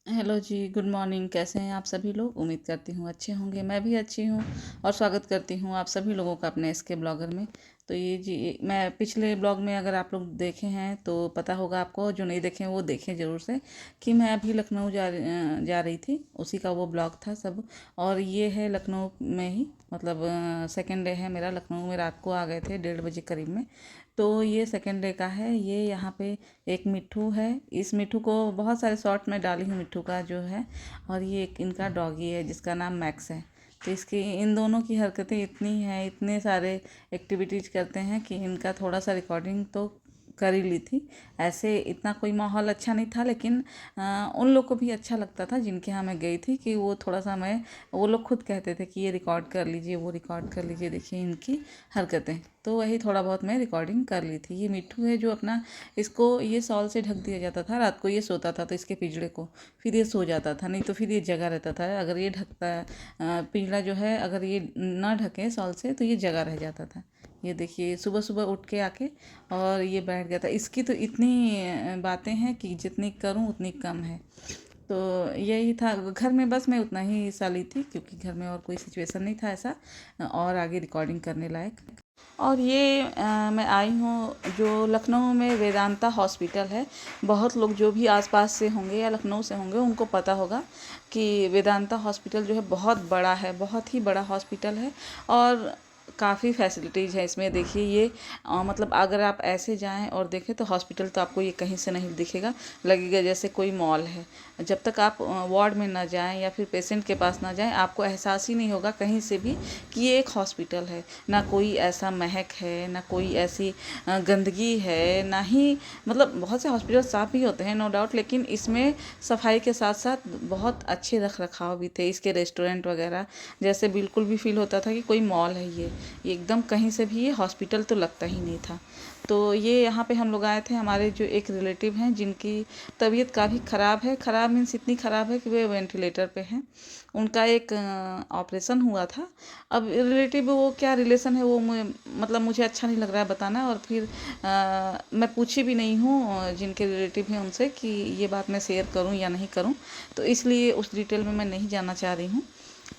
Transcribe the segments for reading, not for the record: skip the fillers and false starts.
Hello जी, good morning. कैसे हैं आप सभी लोग? उम्मीद करती हूँ अच्छे होंगे। मैं भी अच्छी हूँ और स्वागत करती हूँ आप सभी लोगों का अपने एसके ब्लॉगर में। तो ये जी, मैं पिछले ब्लॉग में अगर आप लोग देखे हैं तो पता होगा आपको, जो नहीं देखे हैं वो देखें ज़रूर से, कि मैं अभी लखनऊ जा रही थी, उसी का वो ब्लॉग था सब। और ये है लखनऊ में ही, मतलब सेकेंड डे है मेरा। लखनऊ में रात को आ गए थे 1:30 बजे करीब में। तो ये सेकेंड डे का है। ये यहाँ पे एक मिट्ठू है। इस मिट्ठू को बहुत सारे शॉर्ट में डाली हूँ, मिट्ठू का जो है। और ये एक इनका डॉगी है जिसका नाम मैक्स है। तो इसकी इन दोनों की हरकतें इतनी हैं, इतने सारे एक्टिविटीज़ करते हैं कि इनका थोड़ा सा रिकॉर्डिंग तो कर ही ली थी। ऐसे इतना कोई माहौल अच्छा नहीं था, लेकिन उन लोग को भी अच्छा लगता था जिनके यहाँ मैं गई थी, कि वो थोड़ा सा मैं, वो लोग खुद कहते थे कि ये रिकॉर्ड कर लीजिए, वो रिकॉर्ड कर लीजिए, देखिए इनकी हरकतें। तो वही थोड़ा बहुत मैं रिकॉर्डिंग कर ली थी। ये मिट्ठू है जो अपना, इसको ये शॉल से ढक दिया जाता था। रात को ये सोता था तो इसके पिंजड़े को, फिर ये सो जाता था, नहीं तो फिर ये जगा रहता था। अगर ये ढकता पिंजड़ा जो है, अगर ये ना ढके शॉल से तो ये जगा रह जाता था। ये देखिए सुबह सुबह उठ के आके और ये बैठ गया था। इसकी तो इतनी बातें हैं कि जितनी करूं उतनी कम है। तो यही था घर में, बस मैं उतना ही हिस्सा ली थी क्योंकि घर में और कोई सिचुएशन नहीं था ऐसा और आगे रिकॉर्डिंग करने लायक। और ये मैं आई हूँ जो लखनऊ में वेदांता हॉस्पिटल है। बहुत लोग जो भी आसपास से होंगे या लखनऊ से होंगे उनको पता होगा कि वेदांता हॉस्पिटल जो है बहुत बड़ा है, बहुत ही बड़ा हॉस्पिटल है। और काफ़ी फैसिलिटीज़ है इसमें। देखिए ये मतलब अगर आप ऐसे जाएं और देखें तो हॉस्पिटल तो आपको ये कहीं से नहीं दिखेगा, लगेगा जैसे कोई मॉल है। जब तक आप वार्ड में ना जाएं या फिर पेशेंट के पास ना जाएं, आपको एहसास ही नहीं होगा कहीं से भी कि ये एक हॉस्पिटल है। ना कोई ऐसा महक है, ना कोई ऐसी गंदगी है, ना ही, मतलब बहुत से हॉस्पिटल साफ़ भी होते हैं नो डाउट, लेकिन इसमें सफाई के साथ साथ बहुत अच्छे रख रखाव भी थे। इसके रेस्टोरेंट वगैरह जैसे बिल्कुल भी फील होता था कि कोई मॉल है ये एकदम कहीं से भी ये हॉस्पिटल तो लगता ही नहीं था। तो ये यहाँ पे हम लोग आए थे, हमारे जो एक रिलेटिव हैं जिनकी तबीयत काफ़ी ख़राब है। ख़राब मीन्स इतनी ख़राब है कि वे वेंटिलेटर पे हैं। उनका एक ऑपरेशन हुआ था। अब रिलेटिव, वो क्या रिलेशन है वो मतलब मुझे अच्छा नहीं लग रहा है बताना। और फिर मैं पूछी भी नहीं हूँ जिनके रिलेटिव हैं उनसे कि ये बात मैं शेयर करूँ या नहीं करूँ, तो इसलिए उस डिटेल में मैं नहीं जाना चाह रही हूँ।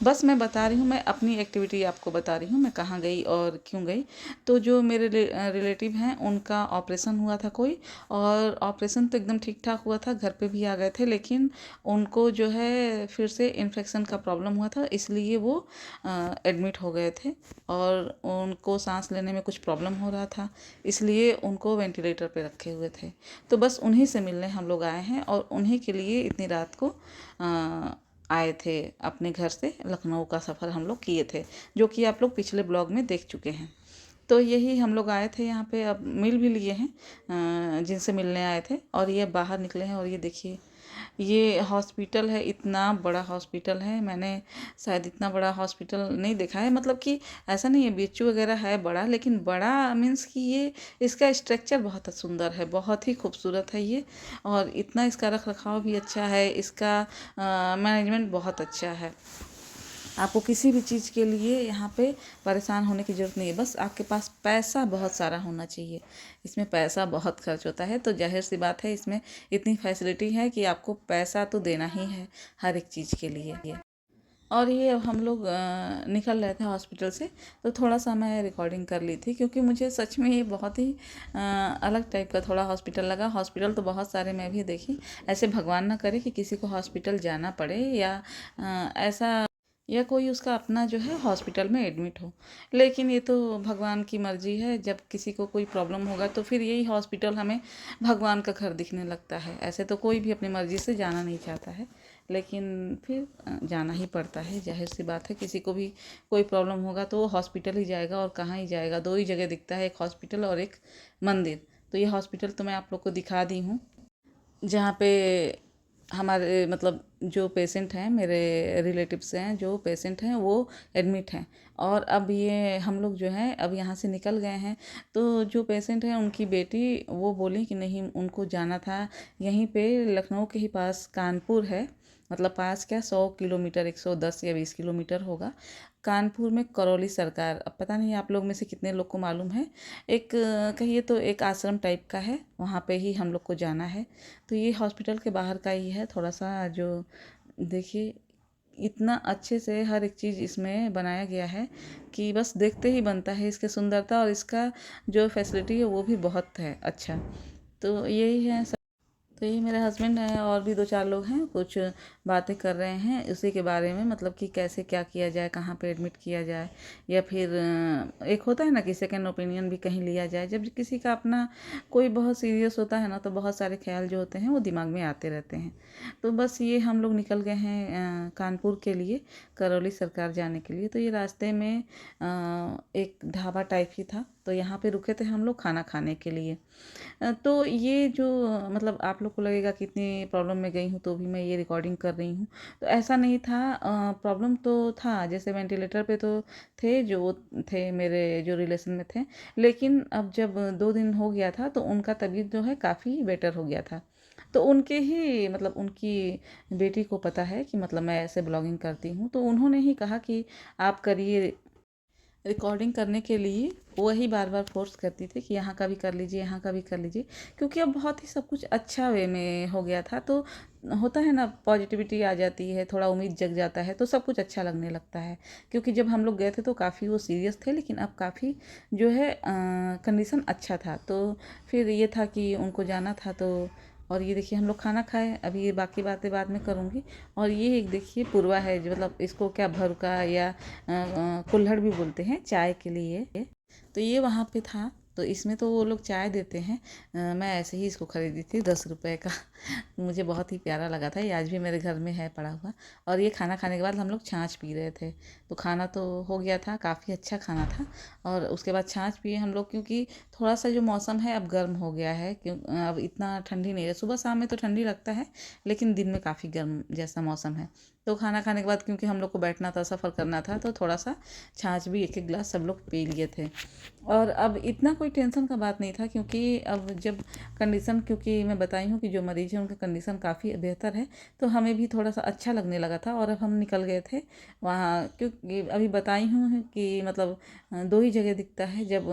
बस मैं बता रही हूँ, मैं अपनी एक्टिविटी आपको बता रही हूँ, मैं कहाँ गई और क्यों गई। तो जो मेरे रिलेटिव हैं उनका ऑपरेशन हुआ था कोई, और ऑपरेशन तो एकदम ठीक ठाक हुआ था, घर पे भी आ गए थे, लेकिन उनको जो है फिर से इन्फेक्शन का प्रॉब्लम हुआ था, इसलिए वो एडमिट हो गए थे। और उनको सांस लेने में कुछ प्रॉब्लम हो रहा था, इसलिए उनको वेंटिलेटर पे रखे हुए थे। तो बस उन्हीं से मिलने हम लोग आए हैं और उन्हीं के लिए इतनी रात को आए थे। अपने घर से लखनऊ का सफ़र हम लोग किए थे, जो कि आप लोग पिछले ब्लॉग में देख चुके हैं। तो यही हम लोग आए थे यहाँ पे, अब मिल भी लिए हैं जिनसे मिलने आए थे। और ये बाहर निकले हैं और ये देखिए, ये हॉस्पिटल है, इतना बड़ा हॉस्पिटल है। मैंने शायद इतना बड़ा हॉस्पिटल नहीं देखा है। मतलब कि ऐसा नहीं है, बीएचयू वगैरह है बड़ा, लेकिन बड़ा मीन्स कि ये, इसका स्ट्रक्चर बहुत सुंदर है, बहुत ही खूबसूरत है ये। और इतना इसका रख रखाव भी अच्छा है, इसका मैनेजमेंट बहुत अच्छा है। आपको किसी भी चीज़ के लिए यहाँ पे परेशान होने की ज़रूरत नहीं है, बस आपके पास पैसा बहुत सारा होना चाहिए। इसमें पैसा बहुत खर्च होता है, तो जाहिर सी बात है इसमें इतनी फैसिलिटी है कि आपको पैसा तो देना ही है हर एक चीज़ के लिए। और ये अब हम लोग निकल रहे थे हॉस्पिटल से, तो थोड़ा सा मैं रिकॉर्डिंग कर ली थी क्योंकि मुझे सच में ये बहुत ही अलग टाइप का थोड़ा हॉस्पिटल लगा। हॉस्पिटल तो बहुत सारे मैं भी देखी, ऐसे भगवान ना करे कि किसी को हॉस्पिटल जाना पड़े या ऐसा, या कोई उसका अपना जो है हॉस्पिटल में एडमिट हो। लेकिन ये तो भगवान की मर्जी है, जब किसी को कोई प्रॉब्लम होगा तो फिर यही हॉस्पिटल हमें भगवान का घर दिखने लगता है। ऐसे तो कोई भी अपनी मर्जी से जाना नहीं चाहता है, लेकिन फिर जाना ही पड़ता है। जाहिर सी बात है, किसी को भी कोई प्रॉब्लम होगा तो वो हॉस्पिटल ही जाएगा, और कहाँ ही जाएगा। दो ही जगह दिखता है, एक हॉस्पिटल और एक मंदिर। तो ये हॉस्पिटल तो मैं आप लोग को दिखा दी हूँ, जहाँ पे हमारे मतलब जो पेशेंट हैं, मेरे रिलेटिव्स हैं, जो पेशेंट हैं वो एडमिट हैं। और अब ये हम लोग जो हैं अब यहाँ से निकल गए हैं। तो जो पेशेंट हैं उनकी बेटी वो बोली कि नहीं, उनको जाना था यहीं पे लखनऊ के ही पास कानपुर है, मतलब पास क्या 100 किलोमीटर, 110 या 20 किलोमीटर होगा। कानपुर में करौली सरकार, अब पता नहीं आप लोग में से कितने लोग को मालूम है। एक कहिए तो एक आश्रम टाइप का है, वहाँ पे ही हम लोग को जाना है। तो ये हॉस्पिटल के बाहर का ही है थोड़ा सा, जो देखिए इतना अच्छे से हर एक चीज़ इसमें बनाया गया है कि बस देखते ही बनता है इसकी सुंदरता, और इसका जो फैसिलिटी है वो भी बहुत है अच्छा। तो यही है। तो ये मेरे हस्बैंड हैं और भी दो चार लोग हैं, कुछ बातें कर रहे हैं उसी के बारे में, मतलब कि कैसे क्या किया जाए, कहाँ पे एडमिट किया जाए, या फिर एक होता है ना कि सेकंड ओपिनियन भी कहीं लिया जाए। जब किसी का अपना कोई बहुत सीरियस होता है ना, तो बहुत सारे ख्याल जो होते हैं वो दिमाग में आते रहते हैं। तो बस ये हम लोग निकल गए हैं कानपुर के लिए, करौली सरकार जाने के लिए। तो ये रास्ते में एक ढाबा टाइप ही था, तो यहाँ पे रुके थे हम लोग खाना खाने के लिए। तो ये जो मतलब आप लोग को लगेगा कि इतनी प्रॉब्लम में गई हूँ तो भी मैं ये रिकॉर्डिंग कर रही हूँ, तो ऐसा नहीं था। प्रॉब्लम तो था, जैसे वेंटिलेटर पे तो थे जो थे मेरे जो रिलेशन में थे, लेकिन अब जब 2 दिन हो गया था तो उनका तबीयत जो है काफ़ी बेटर हो गया था। तो उनके ही मतलब उनकी बेटी को पता है कि मतलब मैं ऐसे ब्लॉगिंग करती हूँ, तो उन्होंने ही कहा कि आप करिए। रिकॉर्डिंग करने के लिए वही बार बार फोर्स करती थी कि यहाँ का भी कर लीजिए, यहाँ का भी कर लीजिए, क्योंकि अब बहुत ही सब कुछ अच्छा वे में हो गया था। तो होता है ना, पॉजिटिविटी आ जाती है, थोड़ा उम्मीद जग जाता है, तो सब कुछ अच्छा लगने लगता है। क्योंकि जब हम लोग गए थे तो काफ़ी वो सीरियस थे, लेकिन अब काफ़ी जो है कंडीशन अच्छा था। तो फिर ये था कि उनको जाना था। तो और ये देखिए हम लोग खाना खाए, अभी ये बाकी बातें बाद में करूँगी। और ये एक देखिए पूर्वा है, जो मतलब इसको क्या भरुका या कुल्हड़ भी बोलते हैं चाय के लिए। तो ये वहाँ पे था, तो इसमें तो वो लोग चाय देते हैं। मैं ऐसे ही इसको खरीदी थी 10 रुपए का। मुझे बहुत ही प्यारा लगा था, ये आज भी मेरे घर में है पड़ा हुआ। और ये खाना खाने के बाद हम लोग छाछ पी रहे थे। तो खाना तो हो गया था, काफ़ी अच्छा खाना था। और उसके बाद छाछ पिए हम लोग, क्योंकि थोड़ा सा जो मौसम है अब गर्म हो गया है, क्यों अब इतना ठंडी नहीं है। सुबह शाम में तो ठंडी लगता है, लेकिन दिन में काफ़ी गर्म जैसा मौसम है। तो खाना खाने के बाद क्योंकि हम लोग को बैठना था, सफ़र करना था, तो थोड़ा सा छाछ भी एक एक गिलास सब लोग पी लिए थे। और अब इतना कोई टेंशन का बात नहीं था, क्योंकि अब जब कंडीशन, क्योंकि मैं बताई हूँ कि जो मरीज़ हैं उनका कंडीशन काफ़ी बेहतर है, तो हमें भी थोड़ा सा अच्छा लगने लगा था। और अब हम निकल गए थे वहाँ, क्योंकि अभी बताई हूँ कि मतलब दो ही जगह दिखता है जब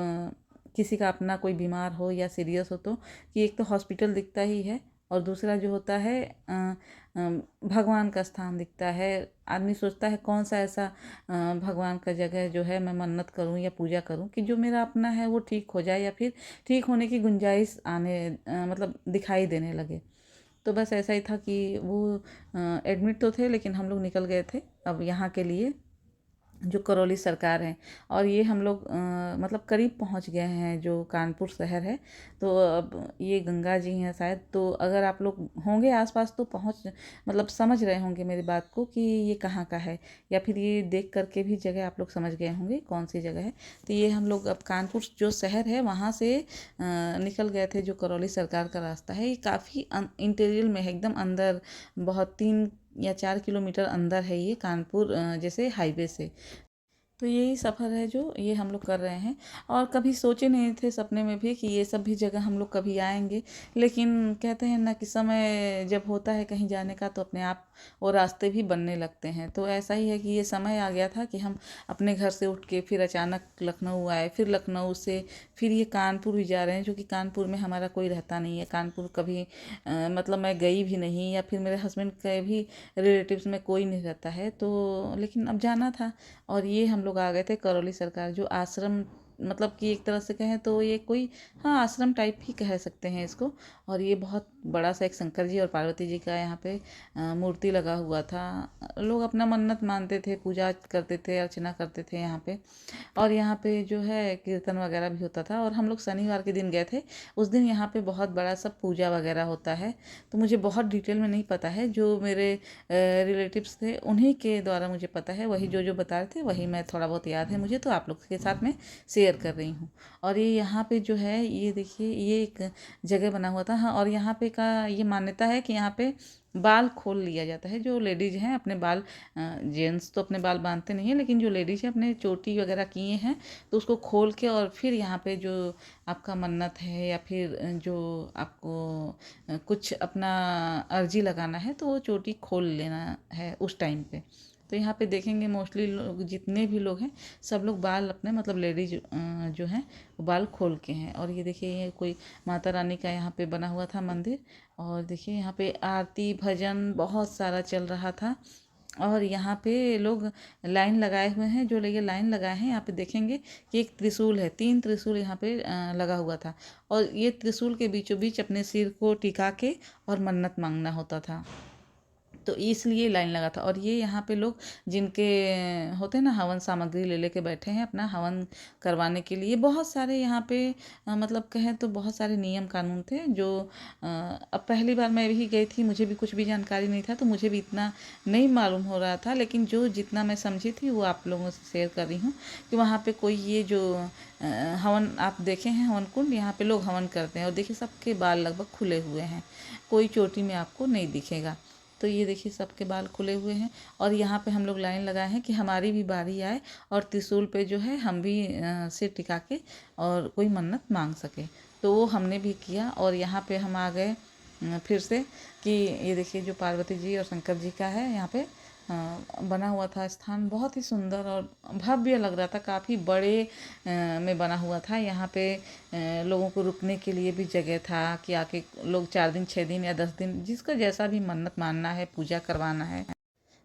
किसी का अपना कोई बीमार हो या सीरियस हो, तो कि एक तो हॉस्पिटल दिखता ही है, और दूसरा जो होता है भगवान का स्थान दिखता है। आदमी सोचता है कौन सा ऐसा भगवान का जगह जो है मैं मन्नत करूं या पूजा करूं कि जो मेरा अपना है वो ठीक हो जाए, या फिर ठीक होने की गुंजाइश आने मतलब दिखाई देने लगे। तो बस ऐसा ही था कि वो एडमिट तो थे, लेकिन हम लोग निकल गए थे अब यहाँ के लिए, जो करौली सरकार है। और ये हम लोग मतलब करीब पहुंच गए हैं जो कानपुर शहर है। तो अब ये गंगा जी हैं शायद, तो अगर आप लोग होंगे आसपास तो पहुंच मतलब समझ रहे होंगे मेरी बात को कि ये कहाँ का है, या फिर ये देख करके भी जगह आप लोग समझ गए होंगे कौन सी जगह है। तो ये हम लोग अब कानपुर जो शहर है वहाँ से निकल गए थे। जो करौली सरकार का रास्ता है ये काफ़ी इंटीरियर में है, एकदम अंदर, बहुत 3 या 4 किलोमीटर अंदर है ये कानपुर जैसे हाईवे से। तो यही सफ़र है जो ये हम लोग कर रहे हैं। और कभी सोचे नहीं थे सपने में भी कि ये सब भी जगह हम लोग कभी आएंगे, लेकिन कहते हैं ना कि समय जब होता है कहीं जाने का तो अपने आप वो रास्ते भी बनने लगते हैं। तो ऐसा ही है कि ये समय आ गया था कि हम अपने घर से उठ के फिर अचानक लखनऊ आए, फिर लखनऊ से फिर ये कानपुर भी जा रहे हैं, जो कि कानपुर में हमारा कोई रहता नहीं है। कानपुर कभी मतलब मैं गई भी नहीं, या फिर मेरे हस्बैंड के भी रिलेटिव्स में कोई नहीं रहता है। तो लेकिन अब जाना था, और ये हम लोग आ गए थे करौली सरकार, जो आश्रम, मतलब कि एक तरह से कहें तो ये कोई, हाँ आश्रम टाइप ही कह सकते हैं इसको। और ये बहुत बड़ा सा एक शंकर जी और पार्वती जी का यहाँ पे मूर्ति लगा हुआ था। लोग अपना मन्नत मानते थे, पूजा करते थे, अर्चना करते थे यहाँ पे। और यहाँ पे जो है कीर्तन वगैरह भी होता था। और हम लोग शनिवार के दिन गए थे, उस दिन यहाँ पे बहुत बड़ा सा पूजा वगैरह होता है। तो मुझे बहुत डिटेल में नहीं पता है, जो मेरे रिलेटिव्स थे उन्हीं के द्वारा मुझे पता है, वही जो जो बता रहे थे वही मैं थोड़ा बहुत याद है मुझे, तो आप लोग के साथ में शेयर कर रही हूँ। और ये यहाँ पे जो है ये देखिए ये एक जगह बना हुआ था। हाँ, और यहाँ पे का ये मान्यता है कि यहाँ पे बाल खोल लिया जाता है। जो लेडीज़ हैं अपने बाल, जेंट्स तो अपने बाल बांधते नहीं हैं, लेकिन जो लेडीज़ हैं अपने चोटी वगैरह किए हैं तो उसको खोल के और फिर यहाँ पे जो आपका मन्नत है या फिर जो आपको कुछ अपना अर्जी लगाना है तो वो चोटी खोल लेना है उस टाइम पे। तो यहाँ पे देखेंगे मोस्टली लोग, जितने भी लोग हैं सब लोग बाल अपने, मतलब लेडीज जो हैं वो बाल खोल के हैं। और ये देखिए ये कोई माता रानी का यहाँ पे बना हुआ था मंदिर, और देखिए यहाँ पे आरती भजन बहुत सारा चल रहा था। और यहाँ पे लोग लाइन लगाए हुए हैं, जो ये लाइन लगाए हैं यहाँ पे देखेंगे कि एक त्रिशूल है, 3 त्रिशूल यहाँ पे लगा हुआ था। और ये त्रिशूल के बीचों बीच अपने सिर को टिका के और मन्नत मांगना होता था, तो इसलिए लाइन लगा था। और ये यहाँ पे लोग जिनके होते हैं ना हवन सामग्री ले लेके बैठे हैं अपना हवन करवाने के लिए। बहुत सारे यहाँ पे मतलब कहें तो बहुत सारे नियम कानून थे जो अब पहली बार मैं भी गई थी, मुझे भी कुछ भी जानकारी नहीं था, तो मुझे भी इतना नहीं मालूम हो रहा था, लेकिन जो जितना मैं समझी थी वो आप लोगों से शेयर कर रही हूँ। कि वहाँ पे कोई ये जो हवन आप देखे हैं हवन कुंड, यहाँ पे लोग हवन करते हैं और देखिए सबके बाल लगभग खुले हुए हैं, कोई चोटी में आपको नहीं दिखेगा। तो ये देखिए सबके बाल खुले हुए हैं और यहाँ पे हम लोग लाइन लगाए हैं कि हमारी भी बारी आए और त्रिशूल पे जो है हम भी सिर टिका के और कोई मन्नत मांग सके। तो वो हमने भी किया और यहाँ पे हम आ गए फिर से कि ये देखिए जो पार्वती जी और शंकर जी का है यहाँ पे बना हुआ था स्थान, बहुत ही सुंदर और भव्य लग रहा था, काफ़ी बड़े में बना हुआ था। यहाँ पे लोगों को रुकने के लिए भी जगह था कि आके लोग 4 दिन 6 दिन या 10 दिन जिसका जैसा भी मन्नत मानना है पूजा करवाना है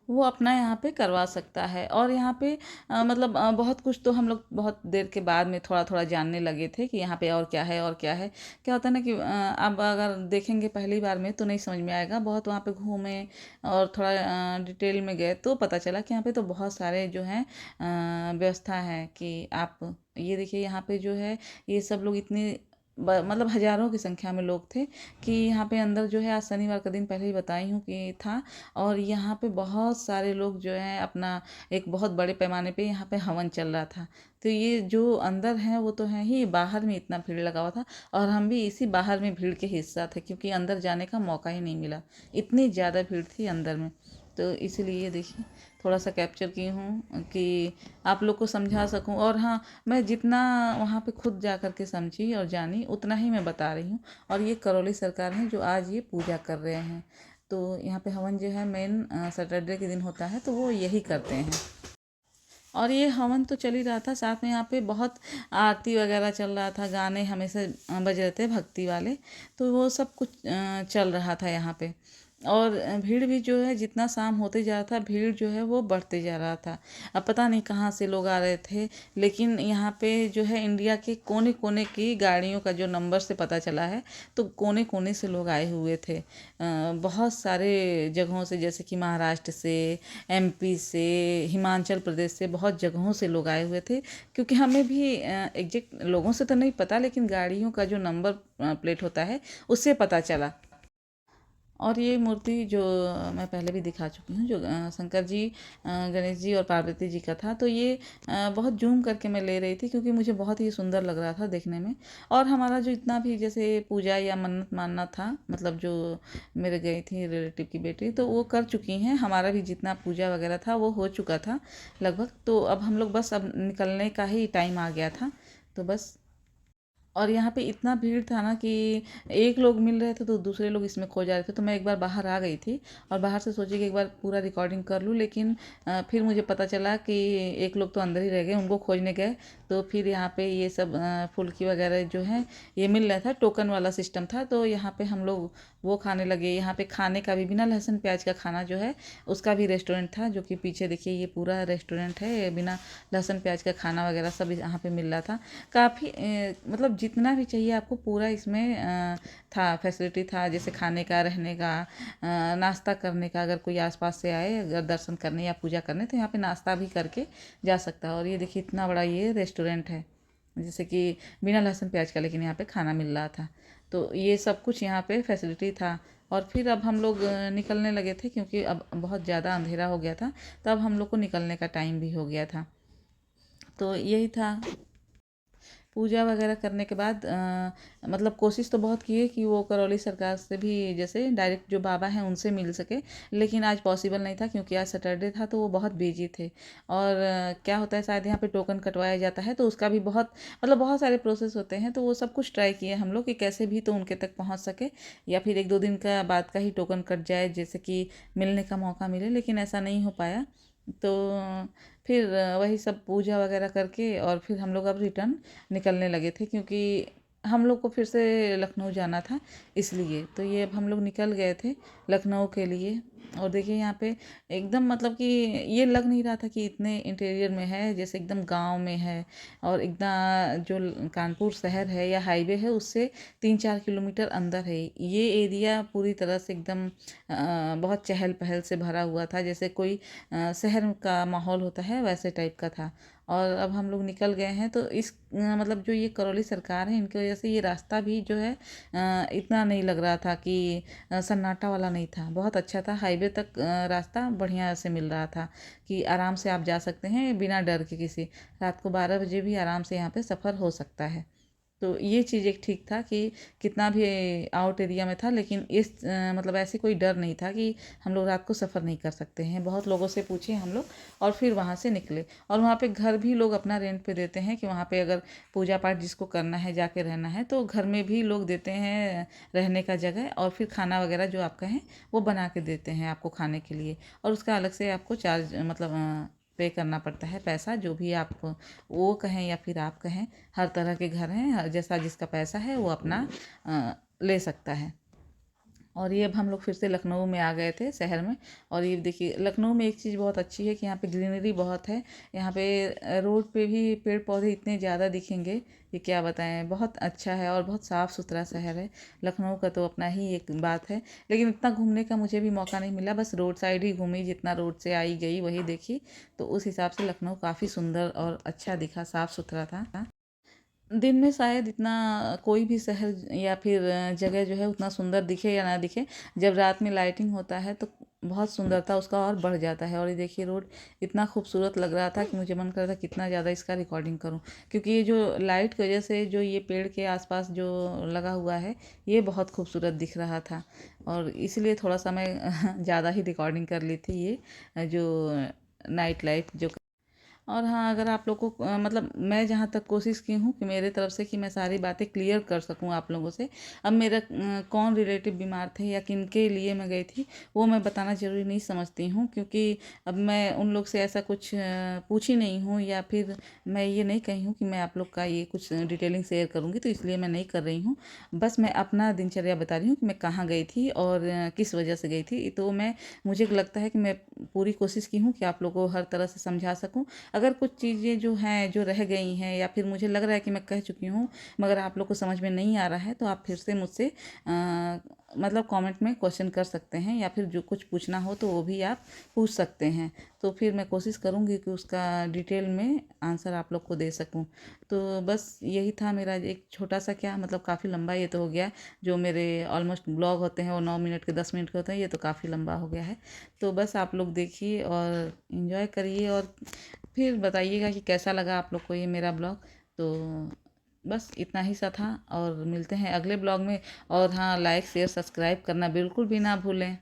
वो अपना यहाँ पे करवा सकता है। और यहाँ पे मतलब बहुत कुछ तो हम लोग बहुत देर के बाद में थोड़ा थोड़ा जानने लगे थे कि यहाँ पे और क्या है और क्या है। क्या होता है ना कि अब अगर देखेंगे पहली बार में तो नहीं समझ में आएगा, बहुत वहाँ पे घूमे और थोड़ा डिटेल में गए तो पता चला कि यहाँ पे तो बहुत सारे जो हैं व्यवस्था है कि आप ये देखिए यहाँ पे जो है ये सब लोग इतने मतलब हजारों की संख्या में लोग थे कि यहाँ पे अंदर जो है आज शनिवार का दिन पहले ही बताई हूँ कि था। और यहाँ पे बहुत सारे लोग जो हैं अपना एक बहुत बड़े पैमाने पे यहाँ पे हवन चल रहा था। तो ये जो अंदर हैं वो तो है ही, बाहर में इतना भीड़ लगा हुआ था और हम भी इसी बाहर में भीड़ के हिस्सा थे क्योंकि अंदर जाने का मौका ही नहीं मिला, इतनी ज़्यादा भीड़ थी अंदर में। तो इसीलिए देखिए थोड़ा सा कैप्चर की हूँ कि आप लोग को समझा सकूँ। और हाँ, मैं जितना वहाँ पे खुद जा कर के समझी और जानी उतना ही मैं बता रही हूँ। और ये करौली सरकार है जो आज ये पूजा कर रहे हैं। तो यहाँ पे हवन जो है मेन सैटरडे के दिन होता है तो वो यही करते हैं। और ये हवन तो चल ही रहा था, साथ में यहाँ पे बहुत आरती वगैरह चल रहा था, गाने हमेशा बज रहे थे भक्ति वाले, तो वो सब कुछ चल रहा था यहाँ पे। और भीड़ भी जो है जितना शाम होते जा रहा था भीड़ जो है वो बढ़ते जा रहा था। अब पता नहीं कहाँ से लोग आ रहे थे, लेकिन यहाँ पे जो है इंडिया के कोने कोने की गाड़ियों का जो नंबर से पता चला है तो कोने कोने से लोग आए हुए थे। बहुत सारे जगहों से, जैसे कि महाराष्ट्र से, एमपी से, हिमाचल प्रदेश से, बहुत जगहों से लोग आए हुए थे। क्योंकि हमें भी एग्जैक्ट लोगों से तो नहीं पता, लेकिन गाड़ियों का जो नंबर प्लेट होता है उससे पता चला। और ये मूर्ति जो मैं पहले भी दिखा चुकी हूँ, जो शंकर जी, गणेश जी और पार्वती जी का था, तो ये बहुत जूम करके मैं ले रही थी क्योंकि मुझे बहुत ही सुंदर लग रहा था देखने में। और हमारा जो इतना भी जैसे पूजा या मन्नत मानना था, मतलब जो मेरे गई थी रिलेटिव की बेटी, तो वो कर चुकी हैं, हमारा भी जितना पूजा वगैरह था वो हो चुका था लगभग। तो अब हम लोग बस अब निकलने का ही टाइम आ गया था, तो बस। और यहाँ पे इतना भीड़ था ना कि एक लोग मिल रहे थे तो दूसरे लोग इसमें खो जा रहे थे, तो मैं एक बार बाहर आ गई थी और बाहर से सोची कि एक बार पूरा रिकॉर्डिंग कर लूँ, लेकिन फिर मुझे पता चला कि एक लोग तो अंदर ही रह गए, उनको खोजने गए। तो फिर यहाँ पे ये सब फुल्की वगैरह जो है ये मिल रहा था, टोकन वाला सिस्टम था, तो यहाँ पे हम लोग वो खाने लगे। यहाँ पे खाने का भी बिना लहसुन प्याज का खाना जो है उसका भी रेस्टोरेंट था, जो कि पीछे देखिए ये पूरा रेस्टोरेंट है, बिना लहसुन प्याज का खाना वगैरह सब यहाँ पे मिल रहा था। काफ़ी मतलब जितना भी चाहिए आपको पूरा इसमें था, फैसिलिटी था, जैसे खाने का, रहने का, नाश्ता करने का। अगर कोई आसपास से आए अगर दर्शन करने या पूजा करने तो यहाँ पे नाश्ता भी करके जा सकता है। और ये देखिए इतना बड़ा ये रेस्टोरेंट है, जैसे कि बिना लहसुन प्याज का, लेकिन यहाँ पे खाना मिल रहा था। तो ये सब कुछ यहाँ पे फैसिलिटी था। और फिर अब हम लोग निकलने लगे थे क्योंकि अब बहुत ज़्यादा अंधेरा हो गया था, तब हम लोग को निकलने का टाइम भी हो गया था। तो यही था। पूजा वगैरह करने के बाद मतलब कोशिश तो बहुत की है कि वो करौली सरकार से भी जैसे डायरेक्ट जो बाबा हैं उनसे मिल सके, लेकिन आज पॉसिबल नहीं था क्योंकि आज सैटरडे था तो वो बहुत बिजी थे। और क्या होता है, शायद यहाँ पे टोकन कटवाया जाता है तो उसका भी बहुत मतलब बहुत सारे प्रोसेस होते हैं, तो वो सब कुछ ट्राई किए हम लोग कि कैसे भी तो उनके तक पहुँच सके, या फिर 1-2 दिन का बाद का ही टोकन कट जाए जैसे कि मिलने का मौका मिले, लेकिन ऐसा नहीं हो पाया। तो फिर वही सब पूजा वगैरह करके और फिर हम लोग अब रिटर्न निकलने लगे थे, क्योंकि हम लोग को फिर से लखनऊ जाना था इसलिए। तो ये अब हम लोग निकल गए थे लखनऊ के लिए। और देखिए यहाँ पे एकदम मतलब कि ये लग नहीं रहा था कि इतने इंटीरियर में है, जैसे एकदम गांव में है। और एकदम जो कानपुर शहर है या हाईवे है उससे 3-4 किलोमीटर अंदर है। ये एरिया पूरी तरह से एकदम बहुत चहल पहल से भरा हुआ था, जैसे कोई शहर का माहौल होता है वैसे टाइप का था। और अब हम लोग निकल गए हैं तो इस मतलब जो ये करौली सरकार है इनकी वजह से ये रास्ता भी जो है इतना नहीं लग रहा था कि सन्नाटा वाला नहीं था, बहुत अच्छा था। हाईवे तक रास्ता बढ़िया से मिल रहा था कि आराम से आप जा सकते हैं बिना डर के, किसी रात को 12 बजे भी आराम से यहाँ पे सफ़र हो सकता है। तो ये चीज़ एक ठीक था कि कितना भी आउट एरिया में था, लेकिन इस मतलब ऐसे कोई डर नहीं था कि हम लोग रात को सफ़र नहीं कर सकते हैं। बहुत लोगों से पूछे हम लोग और फिर वहाँ से निकले। और वहाँ पे घर भी लोग अपना रेंट पे देते हैं कि वहाँ पे अगर पूजा पाठ जिसको करना है जाके रहना है तो घर में भी लोग देते हैं रहने का जगह, और फिर खाना वगैरह जो आप कहें वो बना के देते हैं आपको खाने के लिए। और उसका अलग से आपको चार्ज मतलब पे करना पड़ता है पैसा, जो भी आप वो कहें या फिर आप कहें। हर तरह के घर हैं, जैसा जिसका पैसा है वो अपना ले सकता है। और ये अब हम लोग फिर से लखनऊ में आ गए थे शहर में। और ये देखिए लखनऊ में एक चीज़ बहुत अच्छी है कि यहाँ पे ग्रीनरी बहुत है। यहाँ पे रोड पे भी पेड़ पौधे इतने ज़्यादा दिखेंगे कि क्या बताएं, बहुत अच्छा है और बहुत साफ़ सुथरा शहर है। लखनऊ का तो अपना ही एक बात है, लेकिन इतना घूमने का मुझे भी मौका नहीं मिला, बस रोड साइड ही घूमी, जितना रोड से आई गई वही देखी। तो उस हिसाब से लखनऊ काफ़ी सुंदर और अच्छा दिखा, साफ़ सुथरा था। दिन में शायद इतना कोई भी शहर या फिर जगह जो है उतना सुंदर दिखे या ना दिखे, जब रात में लाइटिंग होता है तो बहुत सुंदरता उसका और बढ़ जाता है। और ये देखिए रोड इतना खूबसूरत लग रहा था कि मुझे मन कर रहा था कितना ज़्यादा इसका रिकॉर्डिंग करूं, क्योंकि ये जो लाइट की वजह से जो ये पेड़ के आसपास जो लगा हुआ है ये बहुत खूबसूरत दिख रहा था। और इसलिए थोड़ा सा मैं ज़्यादा ही रिकॉर्डिंग कर ली थी ये जो नाइट लाइफ जो। और हाँ, अगर आप लोग को मतलब मैं जहाँ तक कोशिश की हूँ कि मेरे तरफ से कि मैं सारी बातें क्लियर कर सकूँ आप लोगों से। अब मेरा कौन रिलेटिव बीमार थे या किन के लिए मैं गई थी वो मैं बताना ज़रूरी नहीं समझती हूँ, क्योंकि अब मैं उन लोग से ऐसा कुछ पूछी नहीं हूँ, या फिर मैं ये नहीं कही हूँ कि मैं आप लोग का ये कुछ डिटेलिंग शेयर करूँगी, तो इसलिए मैं नहीं कर रही हूँ। बस मैं अपना दिनचर्या बता रही हूँ कि मैं कहाँ गई थी और किस वजह से गई थी। तो मुझे लगता है कि मैं पूरी कोशिश की हूँ कि आप लोग को हर तरह से समझा सकूँ। अगर कुछ चीज़ें जो हैं जो रह गई हैं या फिर मुझे लग रहा है कि मैं कह चुकी हूँ मगर आप लोग को समझ में नहीं आ रहा है, तो आप फिर से मुझसे मतलब कमेंट में क्वेश्चन कर सकते हैं, या फिर जो कुछ पूछना हो तो वो भी आप पूछ सकते हैं। तो फिर मैं कोशिश करूँगी कि उसका डिटेल में आंसर आप लोग को दे सकूँ। तो बस यही था मेरा एक छोटा सा, क्या मतलब काफ़ी लंबा ये तो हो गया। जो मेरे ऑलमोस्ट ब्लॉग होते हैं वो 9 मिनट के 10 मिनट के होते हैं, ये तो काफ़ी लंबा हो गया है। तो बस आप लोग देखिए और इन्जॉय करिए, और फिर बताइएगा कि कैसा लगा आप लोग को ये मेरा ब्लॉग। तो बस इतना ही सा था, और मिलते हैं अगले ब्लॉग में। और हाँ, लाइक शेयर सब्सक्राइब करना बिल्कुल भी ना भूलें।